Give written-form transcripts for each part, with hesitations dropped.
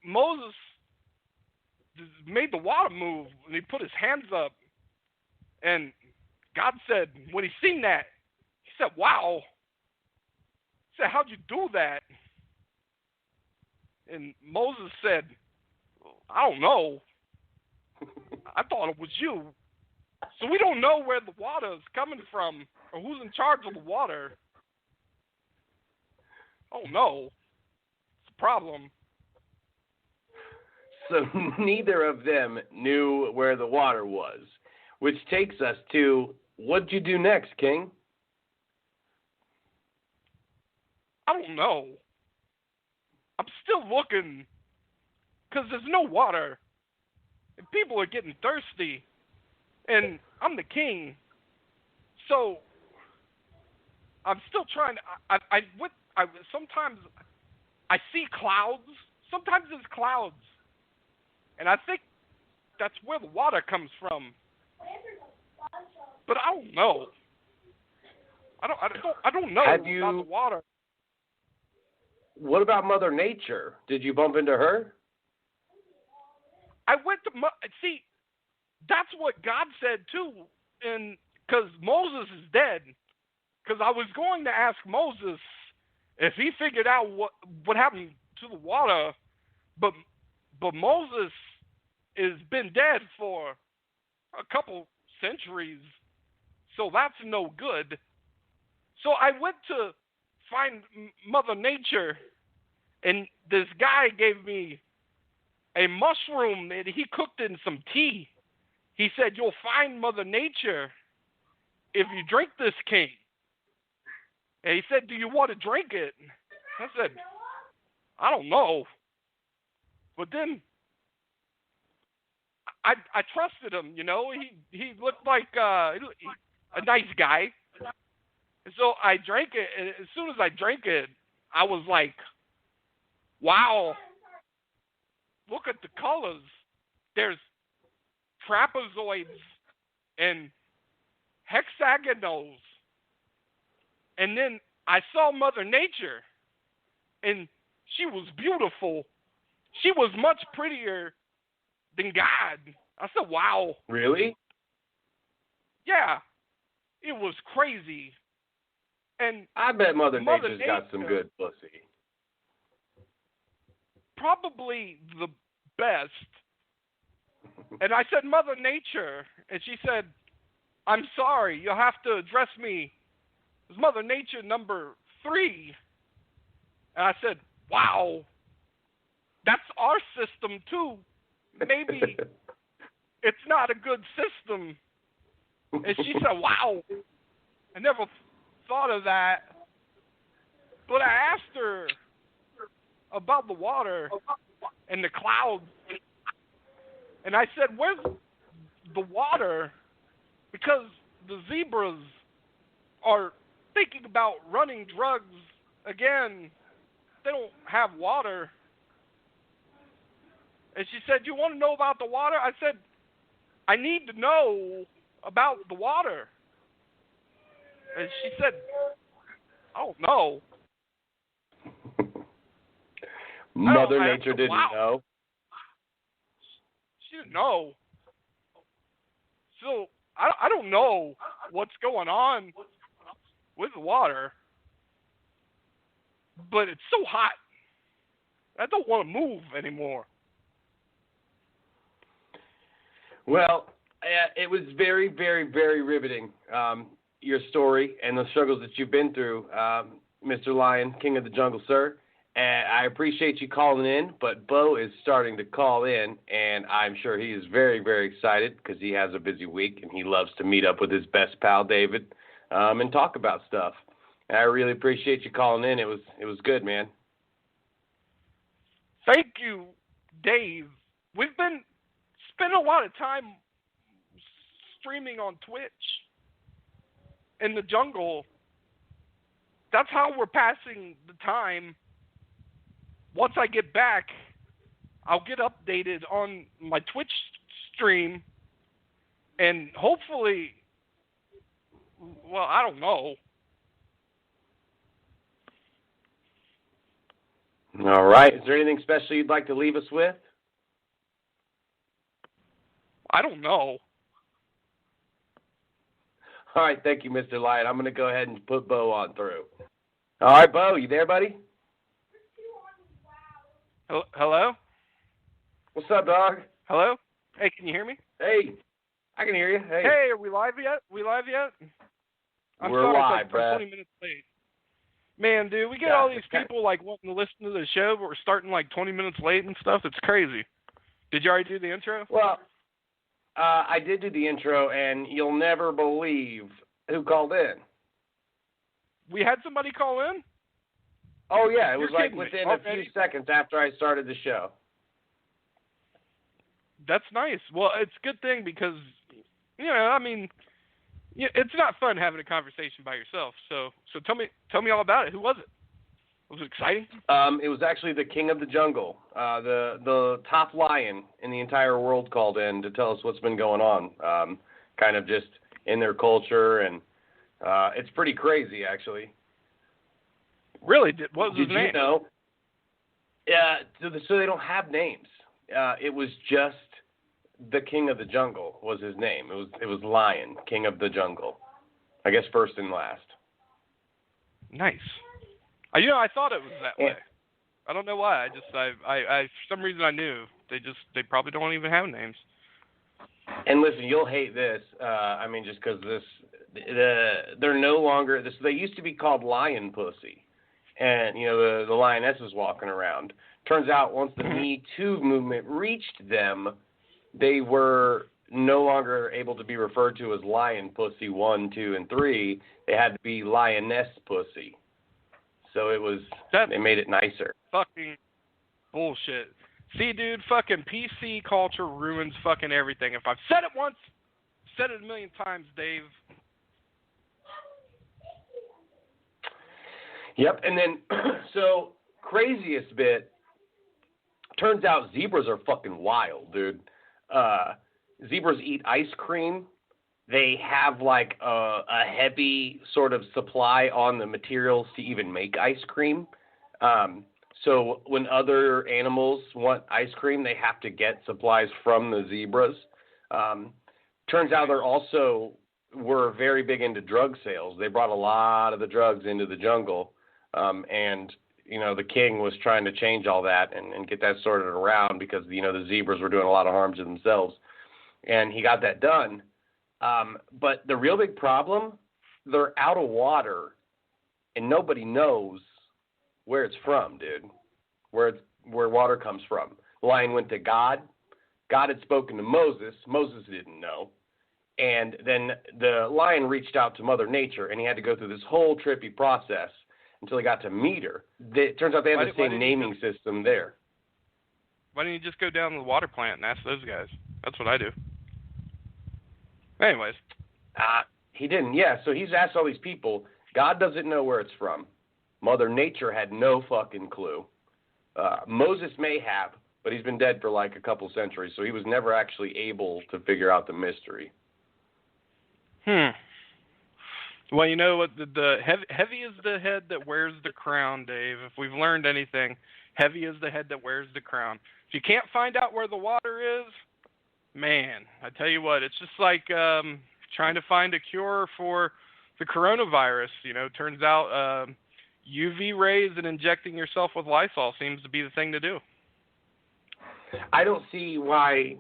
Moses made the water move, and he put his hands up, and God said, when he seen that, he said, wow. He said, how'd you do that? And Moses said, I don't know. I thought it was you. So we don't know where the water is coming from or who's in charge of the water. Oh, no. It's a problem. So neither of them knew where the water was, which takes us to, what'd you do next, King? I don't know. I'm still looking because there's no water and people are getting thirsty and I'm the king. So I'm still trying to, sometimes I see clouds. Sometimes there's clouds. And I think that's where the water comes from. But I don't know. I don't know about the water. What about Mother Nature? Did you bump into her? I went to see. That's what God said too, and because Moses is dead. Because I was going to ask Moses if he figured out what happened to the water, but Moses has been dead for a couple centuries, so that's no good. So I went to find Mother Nature, and this guy gave me a mushroom that he cooked in some tea. He said, you'll find Mother Nature if you drink this, king. And he said, do you want to drink it? I said, I don't know. But then I trusted him, you know. He looked like a nice guy. And so I drank it, and as soon as I drank it, I was like, wow, look at the colors. There's trapezoids and hexagonals. And then I saw Mother Nature, and she was beautiful. She was much prettier than God. I said, wow. Really? Yeah. It was crazy. And I bet Mother Nature's got some good pussy. Probably the best. And I said, Mother Nature. And she said, I'm sorry. You'll have to address me as Mother Nature number 3. And I said, wow. That's our system, too. Maybe it's not a good system. And she said, wow. I never thought of that. But I asked her about the water and the clouds. And I said, where's the water? Because the zebras are thinking about running drugs again. They don't have water. And she said, you want to know about the water? I said, I need to know about the water. And she said, I don't know. Mother Nature didn't know? She didn't know. So I don't know what's going on with the water. But it's so hot. I don't want to move anymore. Well, it was very, very, very riveting, your story and the struggles that you've been through, Mr. Lion, King of the Jungle, sir. And I appreciate you calling in, but Bo is starting to call in, and I'm sure he is very, very excited because he has a busy week, and he loves to meet up with his best pal, David, and talk about stuff. And I really appreciate you calling in. It was good, man. Thank you, Dave. We've been spending a lot of time streaming on Twitch in the jungle. That's how we're passing the time. Once I get back, I'll get updated on my Twitch stream, and hopefully, well, I don't know. All right. Is there anything special you'd like to leave us with? I don't know. All right. Thank you, Mr. Lion. I'm going to go ahead and put Bo on through. All right, Bo, you there, buddy? Hello? What's up, dog? Hello? Hey, can you hear me? Hey, I can hear you. Hey. Hey, are we live yet? I'm We're sorry live, I'm 20 minutes late. Man, dude, we get all these people like wanting to listen to the show, but we're starting like 20 minutes late and stuff. It's crazy. Did you already do the intro? Well, I did do the intro, and you'll never believe who called in. We had somebody call in? Oh, yeah. It was You're like kidding me. within a few seconds after I started the show. That's nice. Well, it's a good thing because, you know, I mean, it's not fun having a conversation by yourself. So tell me all about it. Who was it? Was it exciting? It was actually the King of the Jungle, the top lion in the entire world called in to tell us what's been going on, kind of just in their culture, and it's pretty crazy, actually. Really? What was his name? Did you know? Yeah, so they don't have names. It was just the King of the Jungle was his name. It was Lion, King of the Jungle. I guess first and last. Nice. You know, I thought it was that way. I don't know why. I for some reason I knew. They probably don't even have names. And listen, you'll hate this. I mean, just because they're no longer this. They used to be called Lion Pussy, and you know the lionesses walking around. Turns out once the Me Too movement reached them, they were no longer able to be referred to as Lion Pussy 1, 2, and 3. They had to be Lioness Pussy. So they made it nicer. Fucking bullshit. See, dude, fucking PC culture ruins fucking everything. If I've said it once, said it a million times, Dave. Yep, and then, so, craziest bit, turns out zebras are fucking wild, dude. Zebras eat ice cream. They have like a heavy sort of supply on the materials to even make ice cream. So when other animals want ice cream, they have to get supplies from the zebras. Turns out were very big into drug sales. They brought a lot of the drugs into the jungle. And, you know, the king was trying to change all that and get that sorted around because, you know, the zebras were doing a lot of harm to themselves. And he got that done. But the real big problem, they're out of water, and nobody knows where it's from, dude, where water comes from. The lion went to God. God had spoken to Moses. Moses didn't know. And then the lion reached out to Mother Nature, and he had to go through this whole trippy process until he got to meet her. It turns out they have the same naming system there. Why didn't you just go down to the water plant and ask those guys? That's what I do. Anyways. He didn't, yeah. So he's asked all these people. God doesn't know where it's from. Mother Nature had no fucking clue. Moses may have, but he's been dead for like a couple centuries, so he was never actually able to figure out the mystery. Well, you know what? The heavy is the head that wears the crown, Dave. If we've learned anything, heavy is the head that wears the crown. If you can't find out where the water is, man, I tell you what, it's just like trying to find a cure for the coronavirus. You know, turns out UV rays and injecting yourself with Lysol seems to be the thing to do. I don't see why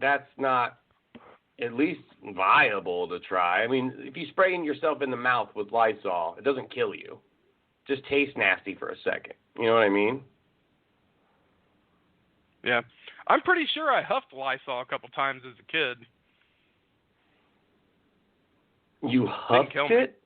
that's not at least viable to try. I mean, if you spray yourself in the mouth with Lysol, it doesn't kill you. It just tastes nasty for a second. You know what I mean? Yeah. I'm pretty sure I huffed Lysol a couple times as a kid. You huffed it?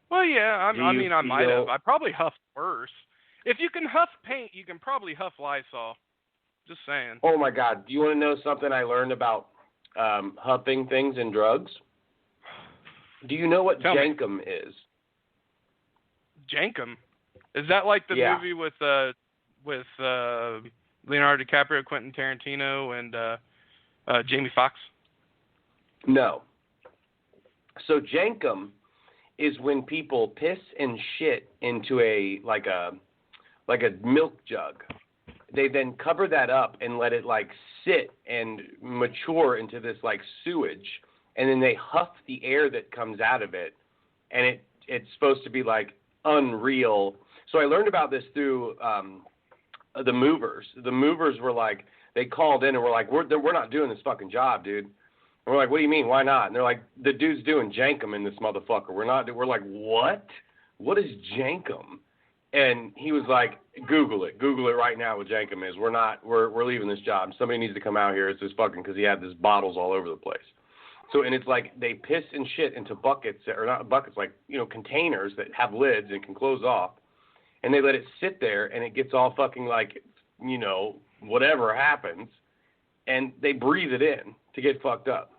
Well, yeah. I mean, I might have. I probably huffed worse. If you can huff paint, you can probably huff Lysol. Just saying. Oh, my God. Do you want to know something I learned about huffing things and drugs? Do you know what jankum is? Jankum? Is that like the movie with Leonardo DiCaprio, Quentin Tarantino, and Jamie Foxx? No. So jankum is when people piss and shit into a like a milk jug. They then cover that up and let it like sit and mature into this like sewage, and then they huff the air that comes out of it, and it's supposed to be like unreal. So I learned about this through the movers. The movers were like, they called in and were like, we're not doing this fucking job, dude. And we're like, what do you mean? Why not? And they're like, the dude's doing jankum in this motherfucker. We're like, what? What is jankum? And he was like, Google it right now what jankum is. We're leaving this job. Somebody needs to come out here. It's this fucking, because he had these bottles all over the place. So, and it's like they piss and shit into buckets, or not buckets, like, you know, containers that have lids and can close off. And they let it sit there, and it gets all fucking like, you know, whatever happens. And they breathe it in to get fucked up.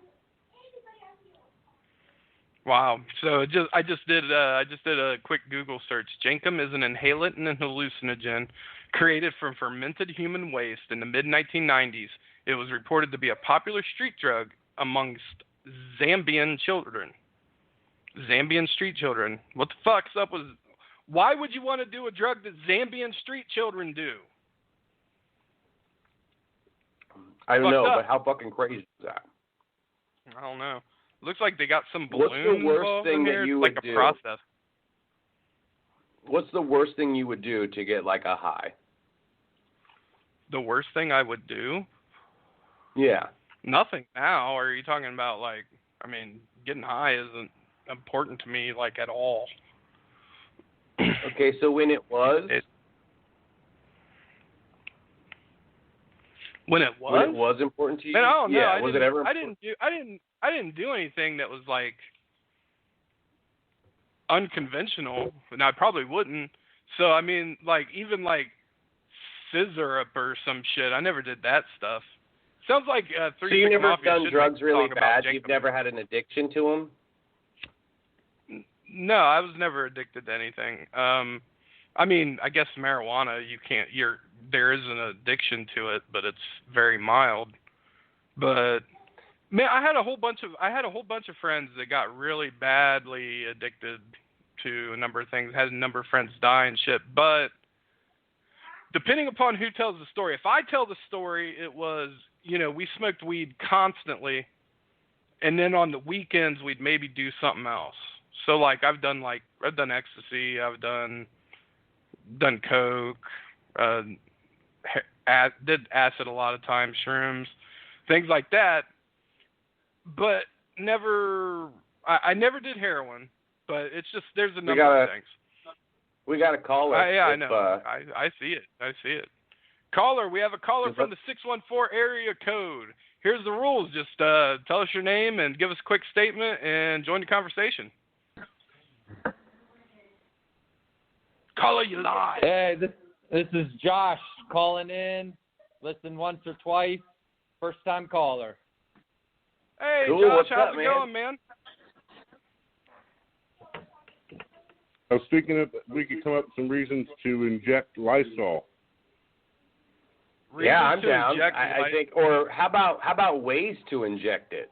Wow. So I just did a quick Google search. Jankum is an inhalant and a hallucinogen created from fermented human waste in the mid-1990s. It was reported to be a popular street drug amongst Zambian children. Zambian street children. What the fuck's up with? Why would you want to do a drug that Zambian street children do? I don't know, but how fucking crazy is that? I don't know. Looks like they got some balloons. What's the worst thing that you would do? Like a process. What's the worst thing you would do to get like a high? The worst thing I would do? Yeah. Nothing now. Or are you talking about like, I mean, getting high isn't important to me like at all. Okay, so when it was? When it was? When it was important to you? Man, I don't know. Yeah, was it ever important? I didn't do anything that was like unconventional, and I probably wouldn't. So I mean, like even like scissor up or some shit. I never did that stuff. Sounds like So you never done drugs really bad? You've never had an addiction to them? No, I was never addicted to anything. I mean, I guess marijuana. There is an addiction to it, but it's very mild. But man, I had a whole bunch of friends that got really badly addicted to a number of things. Had a number of friends die and shit. But depending upon who tells the story, if I tell the story, it was, you know, we smoked weed constantly, and then on the weekends we'd maybe do something else. So like I've done ecstasy, I've done coke, did acid a lot of times, shrooms, things like that. But I never did heroin. But it's just there's a number of things. We got a caller. Yeah, I know. I see it. Caller, we have a caller from the 614 area code. Here's the rules. Just tell us your name and give us a quick statement and join the conversation. Caller, you live. Hey, this is Josh calling in. Listen once or twice. First time caller. Hey, cool. Josh, how's up, it going, man? I was thinking if we could come up with some reasons to inject Lysol. Yeah, I'm down. I think. Or how about ways to inject it?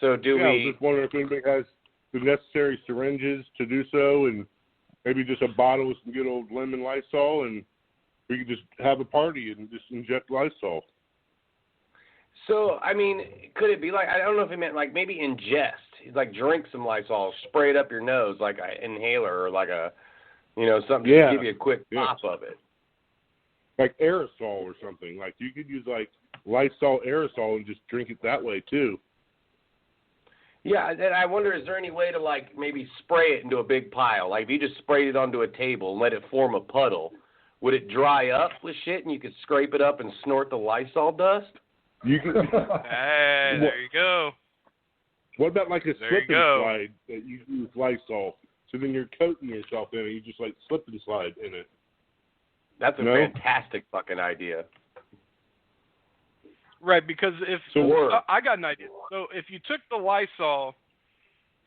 So we? I was just wondering if anybody has the necessary syringes to do so, and maybe just a bottle with some good old lemon Lysol, and we could just have a party and just inject Lysol. So, I mean, could it be like, I don't know if it meant like maybe ingest, like drink some Lysol, spray it up your nose like an inhaler or like a, you know, something to give you a quick pop of it. Like aerosol or something. Like you could use like Lysol aerosol and just drink it that way too. Yeah, and I wonder, is there any way to like maybe spray it into a big pile? Like if you just sprayed it onto a table and let it form a puddle, would it dry up with shit and you could scrape it up and snort the Lysol dust? You can. Hey, there you go. What about like a slip and slide that you use Lysol? So then you're coating yourself in it. You just like slip and slide in it. That's a fantastic fucking idea. Right, because I got an idea. So if you took the Lysol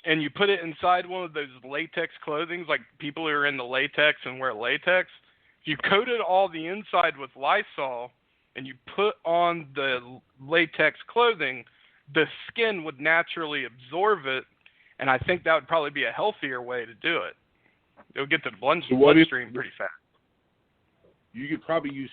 and you put it inside one of those latex clothing, like people who are in the latex and wear latex, if you coated all the inside with Lysol and you put on the latex clothing, the skin would naturally absorb it, and I think that would probably be a healthier way to do it. It would get to the bloodstream pretty fast. you could probably use